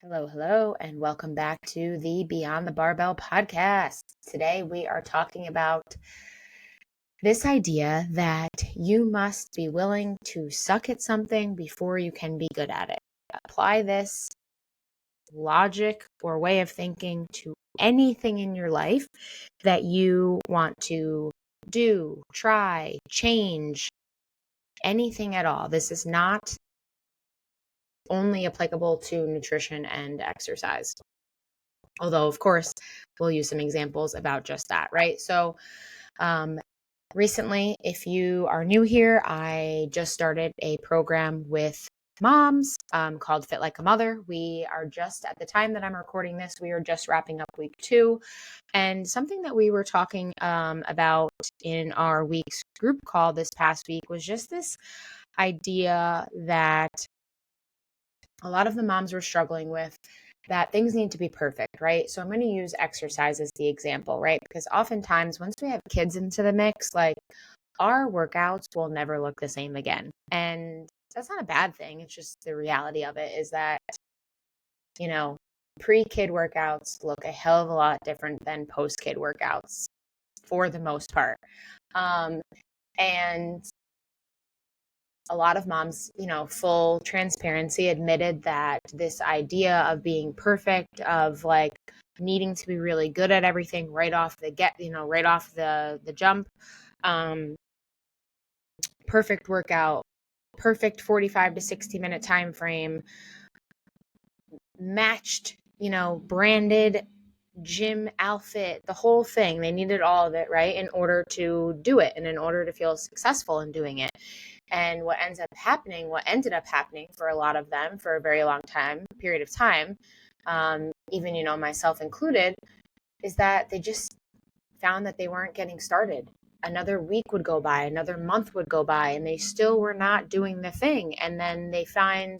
Hello, and welcome back to the Beyond the Barbell podcast. Today we are talking about this idea that you must be willing to suck at something before you can be good at it. Apply this logic or way of thinking to anything in your life that you want to do, try, change, anything at all. This is not only applicable to nutrition and exercise. Although, of course, we'll use some examples about just that, right? So, recently, if you are new here, I just started a program with moms called Fit Like a Mother. We are just, at the time that I'm recording this, we are just wrapping up week 2. And something that we were talking about in our week's group call this past week was just this idea that a lot of the moms were struggling with, that things need to be perfect, right? So I'm going to use exercise as the example, right? Because oftentimes once we have kids into the mix, like our workouts will never look the same again. And that's not a bad thing. It's just the reality of it is that, you know, pre-kid workouts look a hell of a lot different than post-kid workouts for the most part. And a lot of moms, full transparency, admitted that this idea of being perfect, of like needing to be really good at everything right off right off the jump, perfect workout, perfect 45 to 60-minute time frame, matched, branded gym outfit, the whole thing. They needed all of it, right, in order to do it and in order to feel successful in doing it. And what ended up happening for a lot of them for a very long period of time, even, myself included, is that they just found that they weren't getting started. Another week would go by, another month would go by, and they still were not doing the thing. And then they find,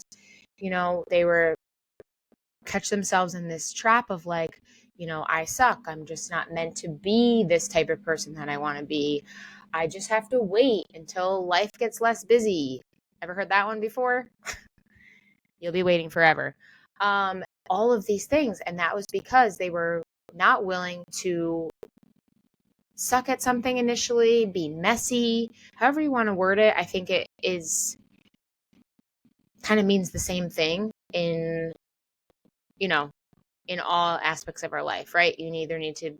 they were catch themselves in this trap of like, I suck. I'm just not meant to be this type of person that I want to be. I just have to wait until life gets less busy. Ever heard that one before? You'll be waiting forever. All of these things. And that was because they were not willing to suck at something initially, be messy, however you want to word it. I think it is kind of means the same thing you know, in all aspects of our life, right? You either need to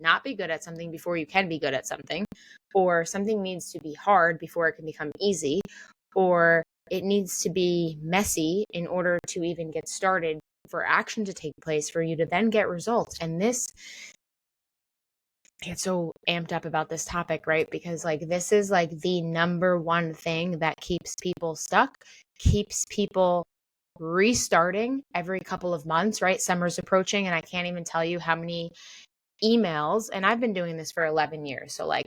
not be good at something before you can be good at something, or something needs to be hard before it can become easy, or it needs to be messy in order to even get started, for action to take place, for you to then get results. And this, I get so amped up about this topic, right? Because like this is like the number one thing that keeps people stuck, keeps people restarting every couple of months, right? Summer's approaching, and I can't even tell you how many emails, and I've been doing this for 11 years. So like,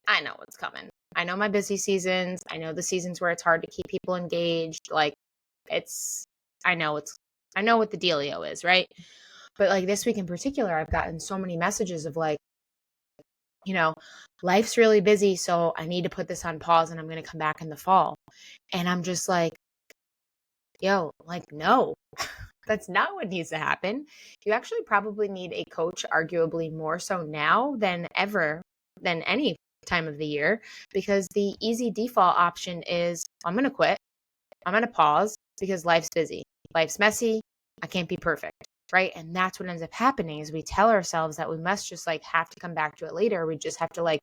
I know what's coming. I know my busy seasons. I know the seasons where it's hard to keep people engaged. Like I know what the dealio is, right? But like this week in particular, I've gotten so many messages of like, you know, life's really busy, so I need to put this on pause and I'm going to come back in the fall. And I'm just like, yo, like, no, that's not what needs to happen. You actually probably need a coach, arguably more so now than ever, than any time of the year, because the easy default option is I'm going to quit. I'm going to pause because life's busy. Life's messy. I can't be perfect. Right. And that's what ends up happening is we tell ourselves that we must just like have to come back to it later. We just have to like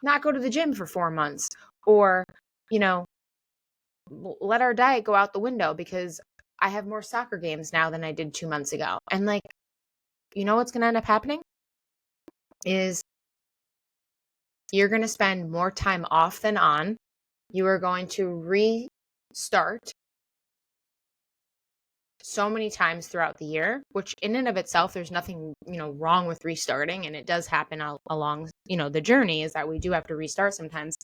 not go to the gym for 4 months, or, you know, let our diet go out the window because I have more soccer games now than I did 2 months ago. And like, what's going to end up happening is you're going to spend more time off than on. You are going to restart so many times throughout the year, which in and of itself, there's nothing, wrong with restarting. And it does happen along, the journey, is that we do have to restart sometimes,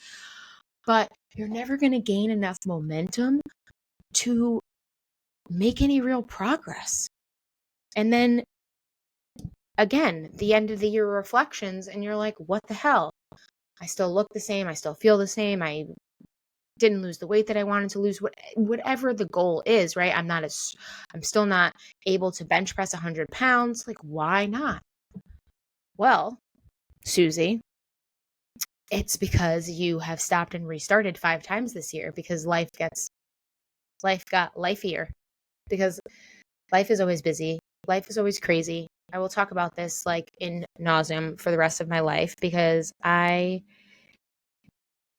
but you're never going to gain enough momentum to make any real progress. And then again, the end of the year reflections, and you're like, what the hell? I still look the same. I still feel the same. I didn't lose the weight that I wanted to lose, whatever the goal is, right? I'm still not able to bench press 100 pounds. Like, why not? Well, Susie, it's because you have stopped and restarted 5 times this year, because life got lifeier, because life is always busy. Life is always crazy. I will talk about this like in nauseam for the rest of my life, because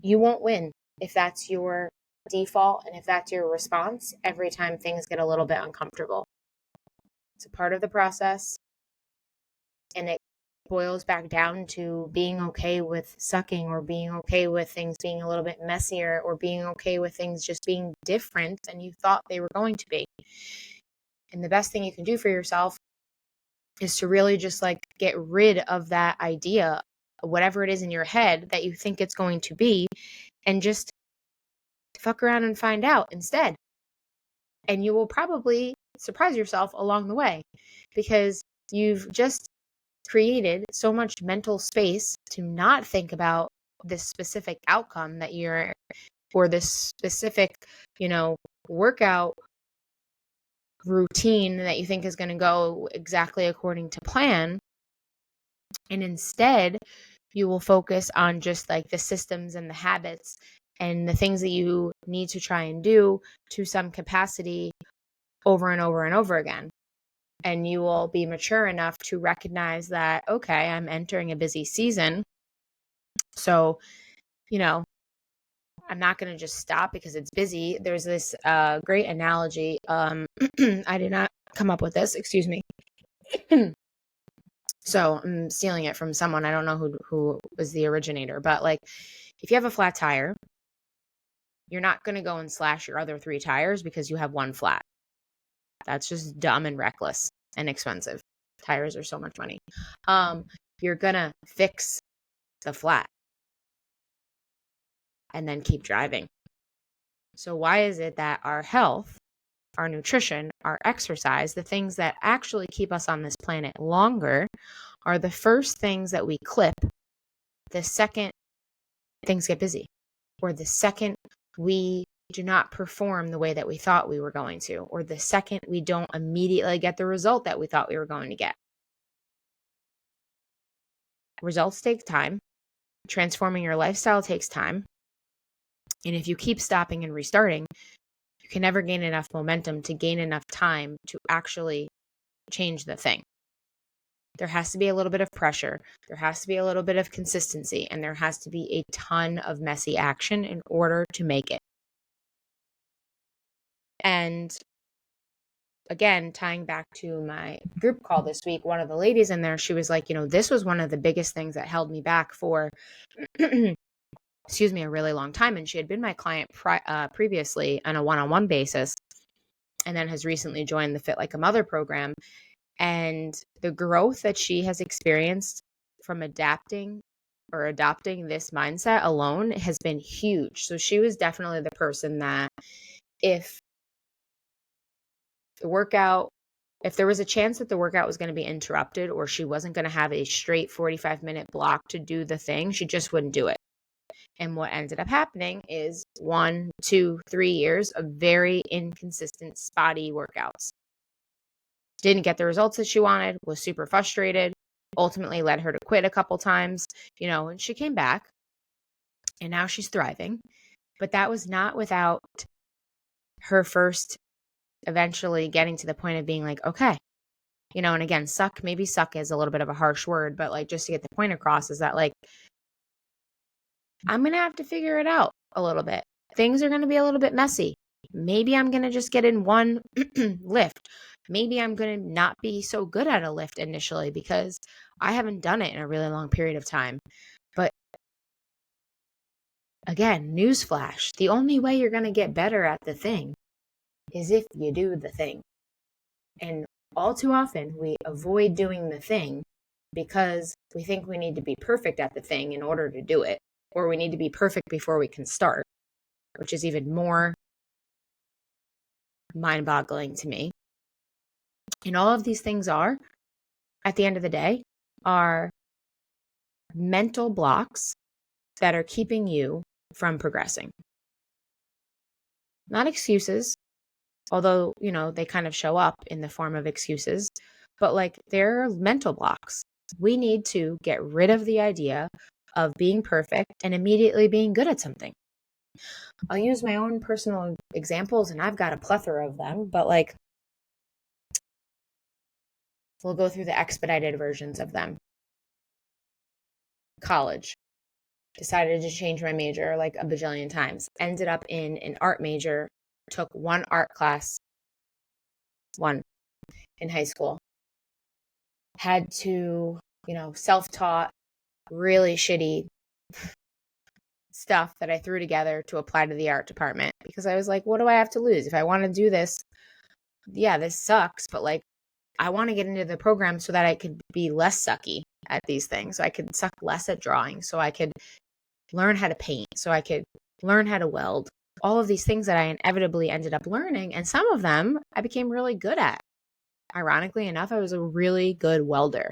you won't win if that's your default and if that's your response every time things get a little bit uncomfortable. It's a part of the process, and it boils back down to being okay with sucking, or being okay with things being a little bit messier, or being okay with things just being different than you thought they were going to be. And the best thing you can do for yourself is to really just like get rid of that idea, whatever it is in your head that you think it's going to be, and just fuck around and find out instead. And you will probably surprise yourself along the way, because you've just created so much mental space to not think about this specific outcome that or this specific, workout routine that you think is going to go exactly according to plan. And instead, you will focus on just like the systems and the habits and the things that you need to try and do to some capacity over and over and over again. And you will be mature enough to recognize that, okay, I'm entering a busy season. So, I'm not going to just stop because it's busy. There's this great analogy. I did not come up with this, excuse me. So I'm stealing it from someone. I don't know who was the originator, but like, if you have a flat tire, you're not going to go and slash your other 3 tires because you have one flat. That's just dumb and reckless and expensive. Tires are so much money. You're going to fix the flat and then keep driving. So why is it that our health, our nutrition, our exercise, the things that actually keep us on this planet longer, are the first things that we clip the second things get busy, or the second we do not perform the way that we thought we were going to, or the second we don't immediately get the result that we thought we were going to get? Results take time. Transforming your lifestyle takes time. And if you keep stopping and restarting, you can never gain enough momentum to gain enough time to actually change the thing. There has to be a little bit of pressure. There has to be a little bit of consistency, and there has to be a ton of messy action in order to make it. And again, tying back to my group call this week, one of the ladies in there, she was like, this was one of the biggest things that held me back for, excuse me, a really long time. And she had been my client previously on a one-on-one basis, and then has recently joined the Fit Like a Mother program. And the growth that she has experienced from adopting this mindset alone has been huge. So she was definitely the person that if there was a chance that the workout was going to be interrupted, or she wasn't going to have a straight 45-minute block to do the thing, she just wouldn't do it. And what ended up happening is 1, 2, 3 years of very inconsistent, spotty workouts. Didn't get the results that she wanted, was super frustrated, ultimately led her to quit a couple times, and she came back and now she's thriving. But that was not without her first eventually getting to the point of being like, okay, and again, maybe suck is a little bit of a harsh word, but like, just to get the point across is that like, I'm going to have to figure it out a little bit. Things are going to be a little bit messy. Maybe I'm going to just get in one lift. Maybe I'm going to not be so good at a lift initially because I haven't done it in a really long period of time. But again, newsflash, the only way you're going to get better at the thing is if you do the thing. And all too often, we avoid doing the thing because we think we need to be perfect at the thing in order to do it, or we need to be perfect before we can start, which is even more mind-boggling to me. And all of these things are, at the end of the day, are mental blocks that are keeping you from progressing. not excuses, although, they kind of show up in the form of excuses, but like they're mental blocks. We need to get rid of the idea of being perfect and immediately being good at something. I'll use my own personal examples, and I've got a plethora of them, but like we'll go through the expedited versions of them. College. Decided to change my major like a bajillion times. Ended up in an art major. Took one art class, one in high school. Had to, self-taught, really shitty stuff that I threw together to apply to the art department because I was like, what do I have to lose? If I want to do this, yeah, this sucks, but like I want to get into the program so that I could be less sucky at these things. So I could suck less at drawing. So I could learn how to paint. So I could learn how to weld. All of these things that I inevitably ended up learning. And some of them I became really good at. Ironically enough, I was a really good welder.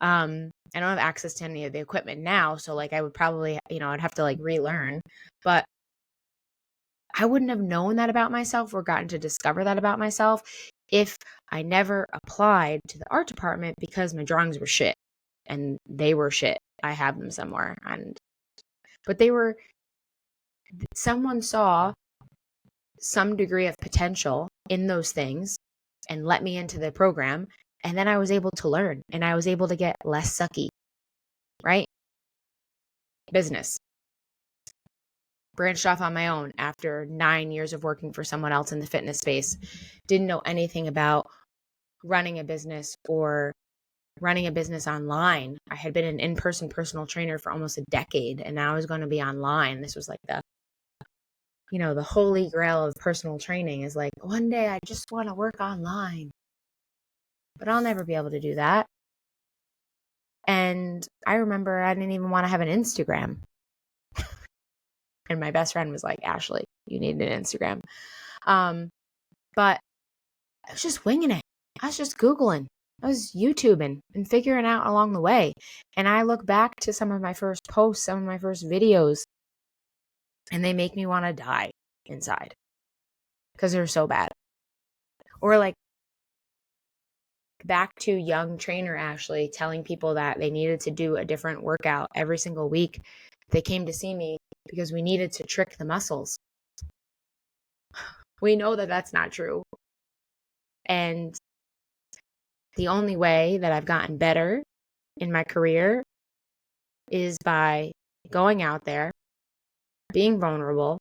I don't have access to any of the equipment now. So like I would probably, I'd have to like relearn. But I wouldn't have known that about myself or gotten to discover that about myself if I never applied to the art department because my drawings were shit and they were shit. I have them somewhere. But someone saw some degree of potential in those things and let me into the program. And then I was able to learn and I was able to get less sucky, right? Business. Branched off on my own after 9 years of working for someone else in the fitness space. Didn't know anything about running a business or running a business online. I had been an in-person personal trainer for almost a decade, and now I was going to be online. This was like the holy grail of personal training is like, one day I just want to work online, but I'll never be able to do that. And I remember I didn't even want to have an Instagram. And my best friend was like, Ashley, you need an Instagram. But I was just winging it. I was just Googling. I was YouTubing and figuring out along the way. And I look back to some of my first posts, some of my first videos, and they make me want to die inside because they're so bad. Or like back to young trainer Ashley telling people that they needed to do a different workout every single week. They came to see me because we needed to trick the muscles. We know that that's not true. And the only way that I've gotten better in my career is by going out there, being vulnerable,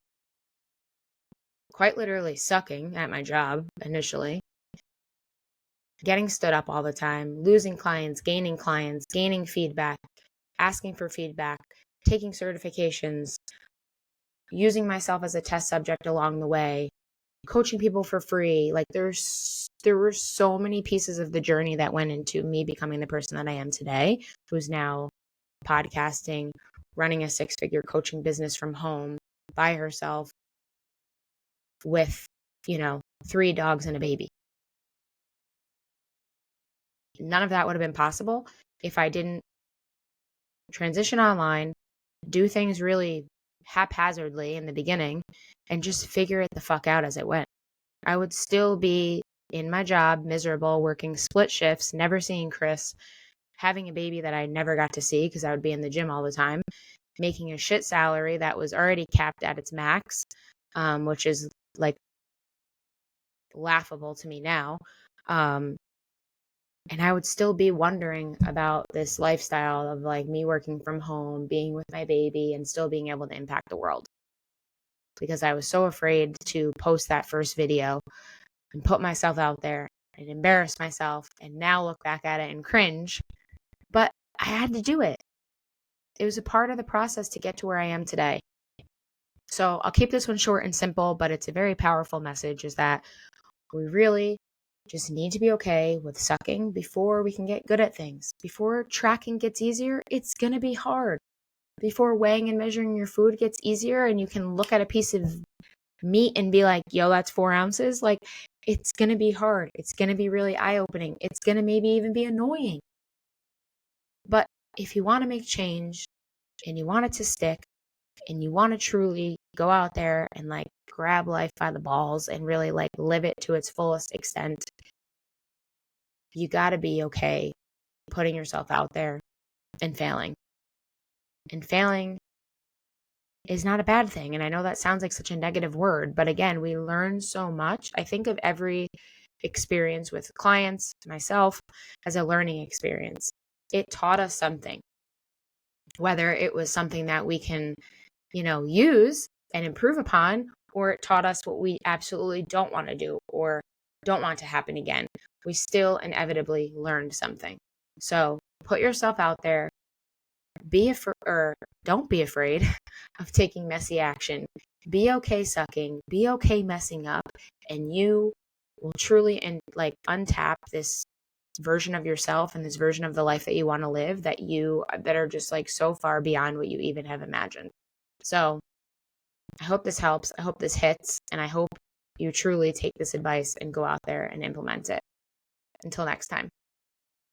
quite literally sucking at my job initially, getting stood up all the time, losing clients, gaining feedback, asking for feedback, taking certifications, using myself as a test subject along the way, coaching people for free. Like there were so many pieces of the journey that went into me becoming the person that I am today, who's now podcasting, running a 6-figure coaching business from home by herself with, 3 dogs and a baby. None of that would have been possible if I didn't transition online, do things really haphazardly in the beginning, and just figure it the fuck out as it went. I would still be in my job, miserable, working split shifts, never seeing Chris, having a baby that I never got to see because I would be in the gym all the time, making a shit salary that was already capped at its max, which is like laughable to me now. And I would still be wondering about this lifestyle of like me working from home, being with my baby, and still being able to impact the world. Because I was so afraid to post that first video and put myself out there and embarrass myself and now look back at it and cringe. But I had to do it. It was a part of the process to get to where I am today. So I'll keep this one short and simple, but it's a very powerful message, is that we really just need to be okay with sucking before we can get good at things. Before tracking gets easier, it's going to be hard. Before weighing and measuring your food gets easier and you can look at a piece of meat and be like, yo, that's 4 ounces. Like, it's going to be hard. It's going to be really eye-opening. It's going to maybe even be annoying. But if you want to make change and you want it to stick, and you want to truly go out there and like grab life by the balls and really like live it to its fullest extent, you got to be okay putting yourself out there and failing. And failing is not a bad thing. And I know that sounds like such a negative word, but again, we learn so much. I think of every experience with clients, myself, as a learning experience. It taught us something, whether it was something that we can, use and improve upon, or it taught us what we absolutely don't want to do or don't want to happen again. We still inevitably learned something. So put yourself out there, don't be afraid of taking messy action. Be okay sucking, be okay messing up, and you will truly untap this version of yourself and this version of the life that you want to live that are just like so far beyond what you even have imagined. So I hope this helps. I hope this hits, and I hope you truly take this advice and go out there and implement it. Until next time.